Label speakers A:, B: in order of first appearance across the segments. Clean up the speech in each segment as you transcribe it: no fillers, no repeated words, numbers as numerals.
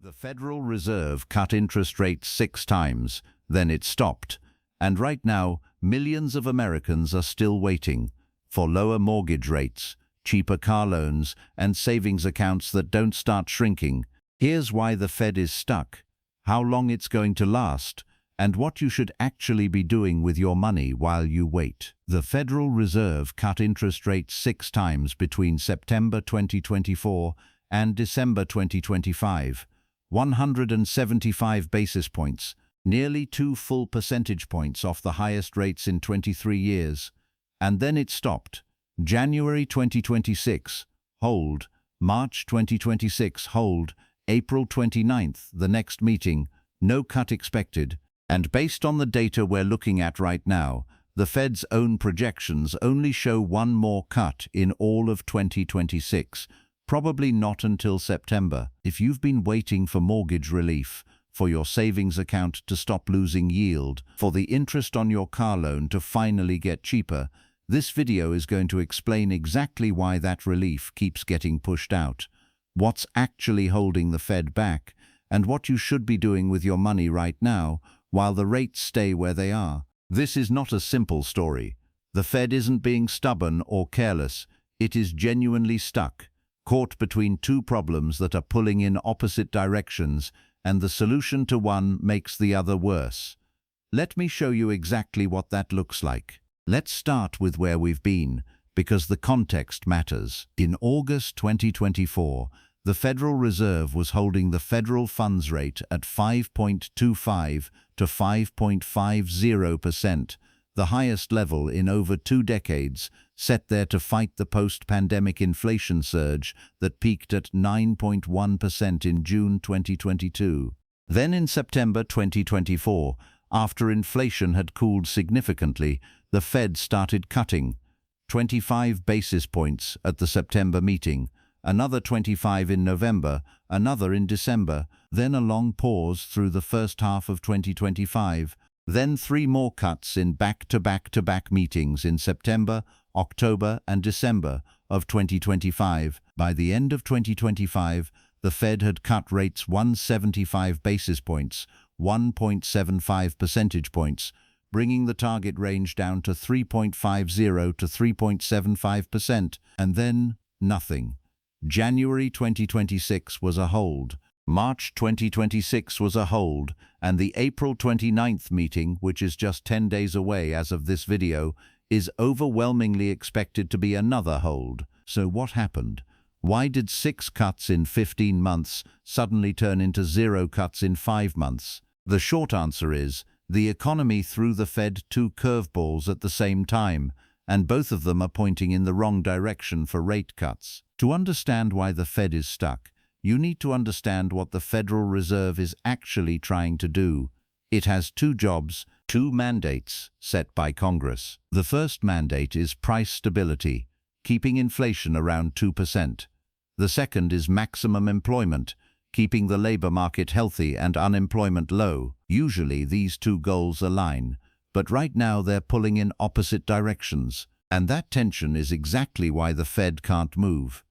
A: The Federal Reserve cut interest rates 6 times, then it stopped. And right now, millions of Americans are still waiting for lower mortgage rates, cheaper car loans, and savings accounts that don't start shrinking. Here's why the Fed is stuck, how long it's going to last, and what you should actually be doing with your money while you wait. The Federal Reserve cut interest rates 6 times between September 2024 and December 2025. 175 basis points, nearly 2 full percentage points off the highest rates in 23 years. And then it stopped. January 2026, hold. March 2026, hold. April 29th, the next meeting, no cut expected. And based on the data we're looking at right now, the Fed's own projections only show one more cut in all of 2026. Probably not until September. If you've been waiting for mortgage relief, for your savings account to stop losing yield, for the interest on your car loan to finally get cheaper, this video is going to explain exactly why that relief keeps getting pushed out, what's actually holding the Fed back, and what you should be doing with your money right now while the rates stay where they are. This is not a simple story. The Fed isn't being stubborn or careless. It is genuinely stuck, caught between two problems that are pulling in opposite directions, and the solution to one makes the other worse. Let me show you exactly what that looks like. Let's start with where we've been, because the context matters. In August 2024, the Federal Reserve was holding the federal funds rate at 5.25 to 5.50%, the highest level in over 2 decades, set there to fight the post-pandemic inflation surge that peaked at 9.1% in June 2022. Then in September 2024, after inflation had cooled significantly, the Fed started cutting 25 basis points at the September meeting, another 25 in November, another in December, then a long pause through the first half of 2025, then 3 more cuts in back-to-back-to-back meetings in September, October, and December of 2025. By the end of 2025, the Fed had cut rates 175 basis points, 1.75 percentage points, bringing the target range down to 3.50 to 3.75%, and then nothing. January 2026 was a hold. March 2026 was a hold, and the April 29th meeting, which is just 10 days away as of this video, is overwhelmingly expected to be another hold. So what happened? Why did 6 cuts in 15 months suddenly turn into 0 cuts in 5 months? The short answer is, the economy threw the Fed 2 curveballs at the same time, and both of them are pointing in the wrong direction for rate cuts. To understand why the Fed is stuck, you need to understand what the Federal Reserve is actually trying to do. It has 2 jobs, 2 mandates set by Congress. The first mandate is price stability, keeping inflation around 2%. The second is maximum employment, keeping the labor market healthy and unemployment low. Usually these 2 goals align, but right now they're pulling in opposite directions. And that tension is exactly why the Fed can't move.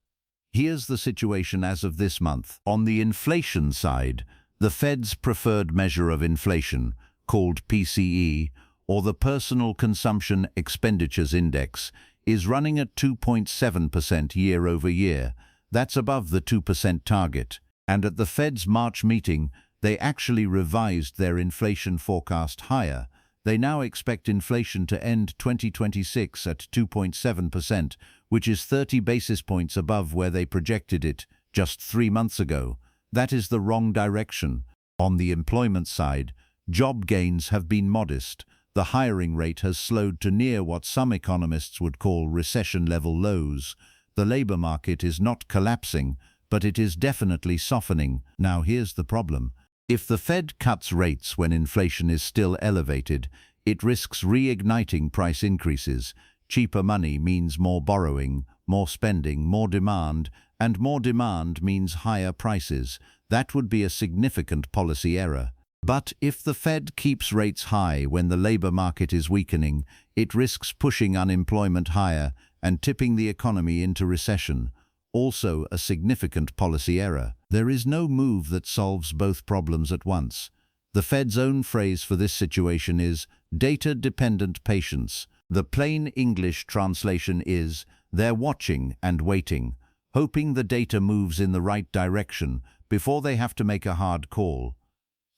A: Here's the situation as of this month. On the inflation side, the Fed's preferred measure of inflation, called PCE, or the Personal Consumption Expenditures Index, is running at 2.7% year over year. That's above the 2% target. And at the Fed's March meeting, they actually revised their inflation forecast higher. They now expect inflation to end 2026 at 2.7%, which is 30 basis points above where they projected it just 3 months ago. That is the wrong direction. On the employment side, job gains have been modest. The hiring rate has slowed to near what some economists would call recession-level lows. The labor market is not collapsing, but it is definitely softening. Now here's the problem. If the Fed cuts rates when inflation is still elevated, it risks reigniting price increases. Cheaper money means more borrowing, more spending, more demand, and more demand means higher prices. That would be a significant policy error. But if the Fed keeps rates high when the labor market is weakening, it risks pushing unemployment higher and tipping the economy into recession. Also a significant policy error. There is no move that solves both problems at once. The Fed's own phrase for this situation is data-dependent patience. The plain English translation is, they're watching and waiting, hoping the data moves in the right direction before they have to make a hard call.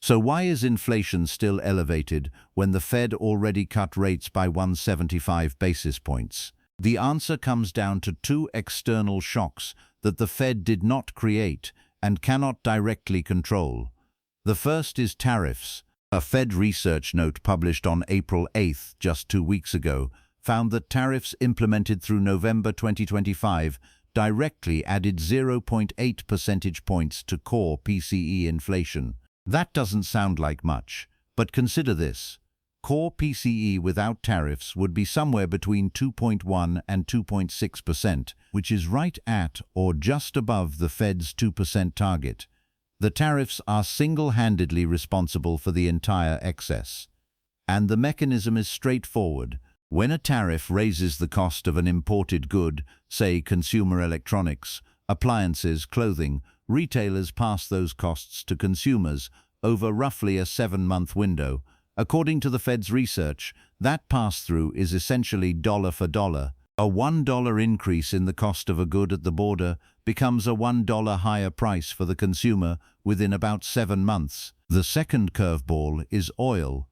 A: So why is inflation still elevated when the Fed already cut rates by 175 basis points? The answer comes down to two external shocks that the Fed did not create and cannot directly control. The first is tariffs. A Fed research note published on April 8, just 2 weeks ago, found that tariffs implemented through November 2025 directly added 0.8 percentage points to core PCE inflation. That doesn't sound like much, but consider this. Core PCE without tariffs would be somewhere between 2.1 and 2.6%, which is right at or just above the Fed's 2% target. The tariffs are single-handedly responsible for the entire excess. And the mechanism is straightforward. When a tariff raises the cost of an imported good, say consumer electronics, appliances, clothing, retailers pass those costs to consumers over roughly a 7-month window. According to the Fed's research, that pass-through is essentially dollar for dollar. A $1 increase in the cost of a good at the border becomes a $1 higher price for the consumer within about 7 months. The second curveball is oil.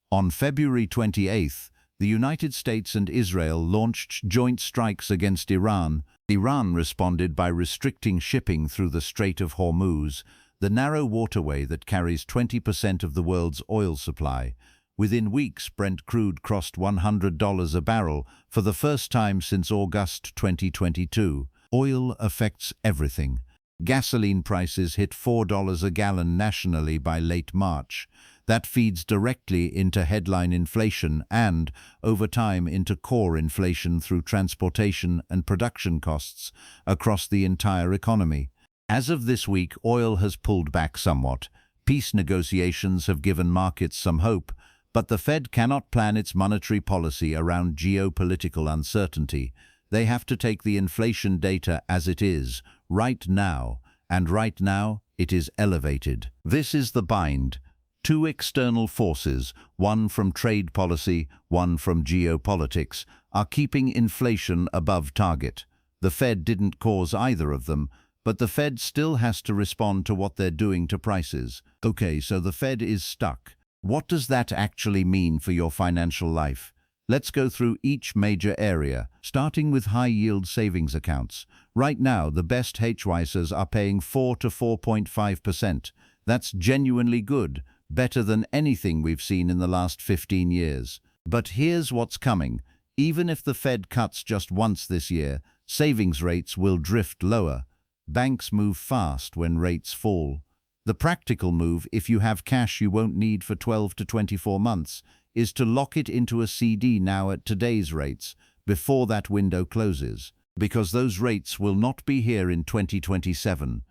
A: On February 28th, the United States and Israel launched joint strikes against Iran. Iran responded by restricting shipping through the Strait of Hormuz, the narrow waterway that carries 20% of the world's oil supply. Within weeks, Brent crude crossed $100 a barrel for the first time since August 2022. Oil affects everything. Gasoline prices hit $4 a gallon nationally by late March. That feeds directly into headline inflation and, over time, into core inflation through transportation and production costs across the entire economy. As of this week, oil has pulled back somewhat. Peace negotiations have given markets some hope, but the Fed cannot plan its monetary policy around geopolitical uncertainty. They have to take the inflation data as it is, right now, and right now it is elevated. This is the bind. Two external forces, one from trade policy, one from geopolitics, are keeping inflation above target. The Fed didn't cause either of them, but the Fed still has to respond to what they're doing to prices. Okay, so the Fed is stuck. What does that actually mean for your financial life? Let's go through each major area, starting with high-yield savings accounts. Right now, the best HYSAs are paying 4 to 4.5%. That's genuinely good, better than anything we've seen in the last 15 years. But here's what's coming. Even if the Fed cuts just once this year, savings rates will drift lower. Banks move fast when rates fall. The practical move, if you have cash you won't need for 12 to 24 months, is to lock it into a CD now at today's rates, before that window closes, because those rates will not be here in 2027.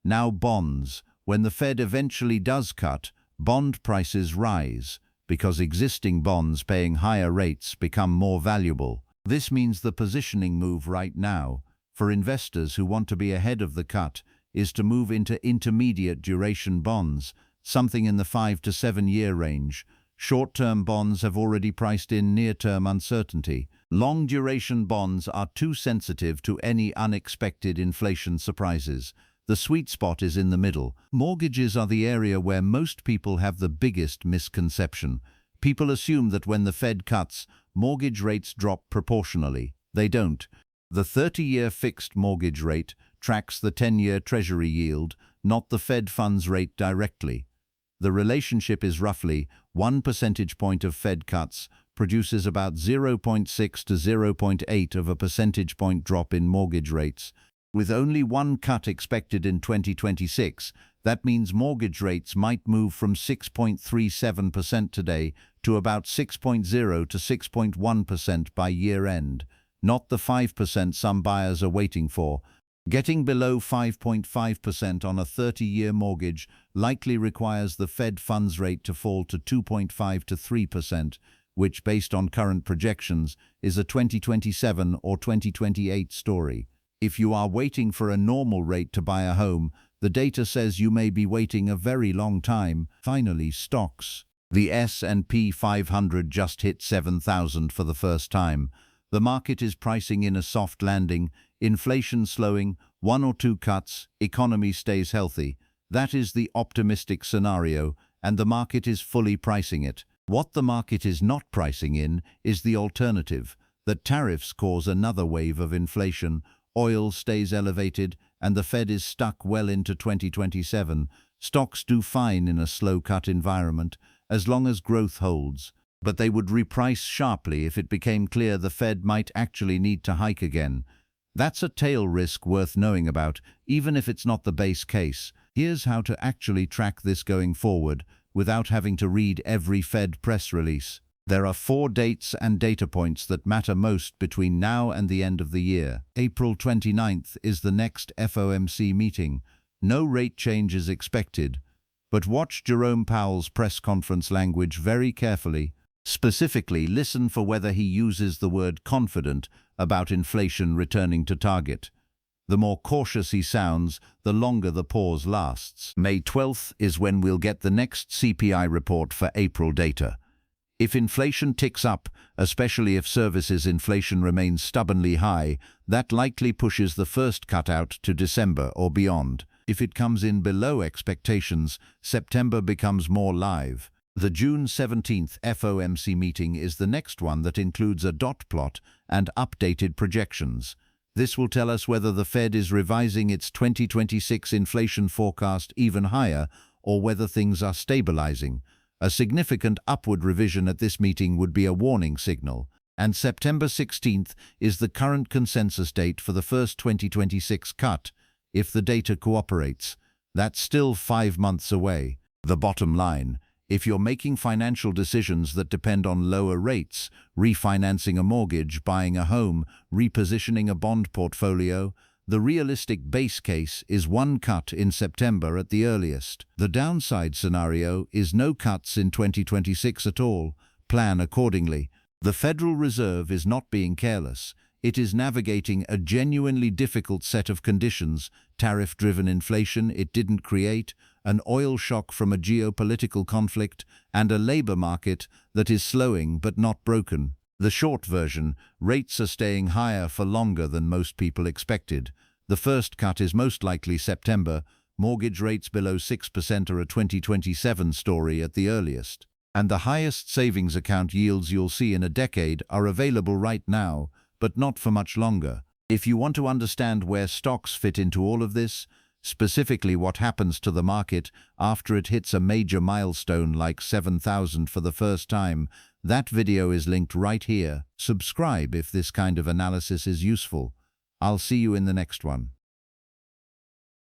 A: Now bonds. When the Fed eventually does cut, bond prices rise, because existing bonds paying higher rates become more valuable. This means the positioning move right now, for investors who want to be ahead of the cut, is to move into intermediate duration bonds, something in the 5 to 7 year range. Short-term bonds have already priced in near-term uncertainty. Long-duration bonds are too sensitive to any unexpected inflation surprises. The sweet spot is in the middle. Mortgages are the area where most people have the biggest misconception. People assume that when the Fed cuts, mortgage rates drop proportionally. They don't. The 30-year fixed mortgage rate tracks the 10-year Treasury yield, not the Fed funds rate directly. The relationship is roughly 1 percentage point of Fed cuts produces about 0.6 to 0.8 of a percentage point drop in mortgage rates. With only one cut expected in 2026, that means mortgage rates might move from 6.37% today to about 6.0 to 6.1% by year-end, not the 5% some buyers are waiting for. Getting below 5.5% on a 30-year mortgage likely requires the Fed funds rate to fall to 2.5 to 3%, which, based on current projections, is a 2027 or 2028 story. If you are waiting for a normal rate to buy a home, the data says you may be waiting a very long time. Finally, stocks. The S&P 500 just hit 7,000 for the first time. The market is pricing in a soft landing, inflation slowing, 1 or 2 cuts, economy stays healthy. That is the optimistic scenario, and the market is fully pricing it. What the market is not pricing in is the alternative, that tariffs cause another wave of inflation, oil stays elevated, and the Fed is stuck well into 2027. Stocks do fine in a slow-cut environment, as long as growth holds, but they would reprice sharply if it became clear the Fed might actually need to hike again. That's a tail risk worth knowing about, even if it's not the base case. Here's how to actually track this going forward, without having to read every Fed press release. There are 4 dates and data points that matter most between now and the end of the year. April 29th is the next FOMC meeting. No rate change is expected, but watch Jerome Powell's press conference language very carefully. Specifically, listen for whether he uses the word confident about inflation returning to target. The more cautious he sounds, the longer the pause lasts. May 12th is when we'll get the next CPI report for April data. If inflation ticks up, especially if services inflation remains stubbornly high, that likely pushes the first cut out to December or beyond. If it comes in below expectations, September becomes more live. The June 17th FOMC meeting is the next one that includes a dot plot and updated projections. This will tell us whether the Fed is revising its 2026 inflation forecast even higher or whether things are stabilizing. A significant upward revision at this meeting would be a warning signal, and September 16th is the current consensus date for the first 2026 cut, if the data cooperates. That's still 5 months away. The bottom line: if you're making financial decisions that depend on lower rates, refinancing a mortgage, buying a home, repositioning a bond portfolio, the realistic base case is 1 cut in September at the earliest. The downside scenario is no cuts in 2026 at all. Plan accordingly. The Federal Reserve is not being careless. It is navigating a genuinely difficult set of conditions: tariff-driven inflation it didn't create, an oil shock from a geopolitical conflict, and a labor market that is slowing but not broken. The short version: rates are staying higher for longer than most people expected. The first cut is most likely September. Mortgage rates below 6% are a 2027 story at the earliest. And the highest savings account yields you'll see in a decade are available right now, but not for much longer. If you want to understand where stocks fit into all of this, specifically what happens to the market after it hits a major milestone like 7,000 for the first time, that video is linked right here. Subscribe if this kind of analysis is useful. I'll see you in the next one.